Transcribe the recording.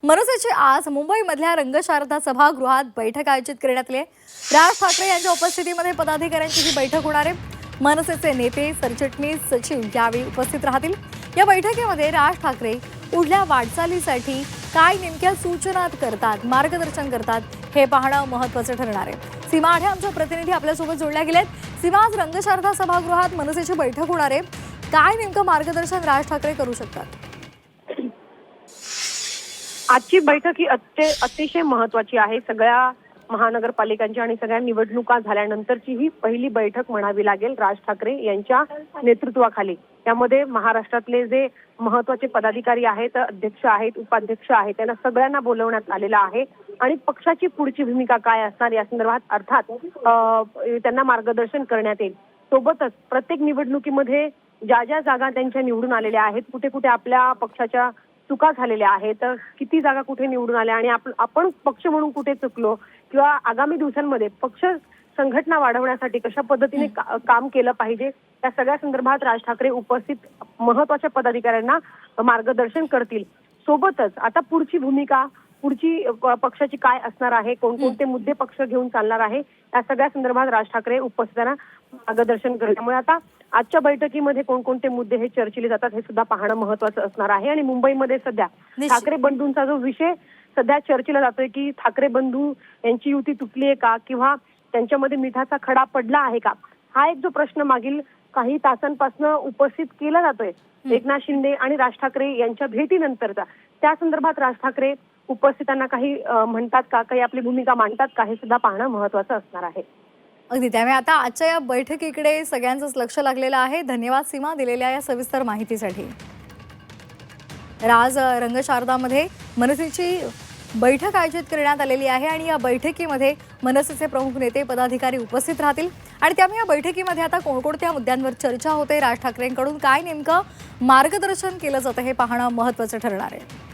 मनसेची आज मुंबईमधल्या रंगशारदा सभागृहात बैठक आयोजित करण्यात आली आहे। राज ठाकरे यांच्या उपस्थितीमध्ये पदाधिकाऱ्यांची ही बैठक होणार आहे। मनसेचे नेते, सरचिटणीस, सचिव यावेळी उपस्थित राहतील। या बैठकीमध्ये राज ठाकरे पुढल्या वाटचालीसाठी काय नेमक्या सूचना करतात, मार्गदर्शन करतात हे पाहणं महत्त्वाचं ठरणार आहे। सीमा आढे आमच्या प्रतिनिधी आपल्यासोबत जोडल्या गेलेत। सीमा, आज रंगशारदा सभागृहात मनसेची बैठक होणार आहे, काय नेमकं मार्गदर्शन राज ठाकरे करू शकतात? आजची बैठक ही अतिशय महत्त्वाची आहे। सगळ्या महानगरपालिकांच्या आणि सगळ्या निवडणुका झाल्यानंतरची ही पहिली बैठक म्हणावी लागेल राज ठाकरे यांच्या नेतृत्वाखाली। त्यामध्ये महाराष्ट्रातले जे महत्त्वाचे पदाधिकारी आहेत, अध्यक्ष आहेत, उपाध्यक्ष आहेत, त्यांना सगळ्यांना बोलवण्यात आलेलं आहे आणि पक्षाची पुढची भूमिका काय असणार या संदर्भात अर्थात त्यांना मार्गदर्शन करण्यात येईल। सोबतच प्रत्येक निवडणुकीमध्ये ज्या ज्या जागा त्यांच्या निवडून आलेल्या आहेत, कुठे कुठे आपल्या पक्षाच्या चुका झालेल्या आहेत, किती जागा कुठे निवडून आल्या आणि आपण पक्ष म्हणून कुठे चुकलो किंवा आगामी दिवसांमध्ये पक्ष संघटना वाढवण्यासाठी कशा पद्धतीने काम केलं पाहिजे या सगळ्या संदर्भात राज ठाकरे उपस्थित महत्त्वाच्या पदाधिकाऱ्यांना मार्गदर्शन करतील। सोबतच आता पुढची भूमिका, पुढची पक्षाची काय असणार आहे, कोणकोणते मुद्दे पक्ष घेऊन चालणार आहे या सगळ्या संदर्भात राज ठाकरे उपस्थितांना मार्गदर्शन करतील। त्यामुळे आता आजच्या बैठकीमध्ये कोणकोणते मुद्दे हे चर्चिले जातात हे सुद्धा पाहणं महत्त्वाचं असणार आहे। आणि मुंबईमध्ये सध्या ठाकरे बंधूंचा जो विषय सध्या चर्चेला जातोय की ठाकरे बंधू यांची युती तुटली आहे का किंवा त्यांच्यामध्ये मिठाचा खडा पडला आहे का, हा एक जो प्रश्न मागील काही तासांपासून उपस्थित केला जातोय एकनाथ शिंदे आणि राज ठाकरे यांच्या भेटीनंतरचा, त्या संदर्भात राज ठाकरे उपस्थितांना काही म्हणतात का, काही आपली भूमिका मांडतात का, हे सुद्धा पाहणं महत्त्वाचं असणार आहे। अगदी, त्यामुळे आता आजच्या या बैठकीकडे सगळ्यांचंच लक्ष लागलेलं आहे। धन्यवाद सीमा, दिलेल्या या सविस्तर माहितीसाठी। आज रंगशारदामध्ये मनसेची बैठक आयोजित करण्यात आलेली आहे आणि या बैठकीमध्ये मनसेचे प्रमुख नेते, पदाधिकारी उपस्थित राहतील आणि त्यामुळे या बैठकीमध्ये आता कोणकोणत्या मुद्द्यांवर चर्चा होते, राज ठाकरेंकडून काय नेमकं मार्गदर्शन केलं जातं हे पाहणं महत्त्वाचं ठरणार आहे।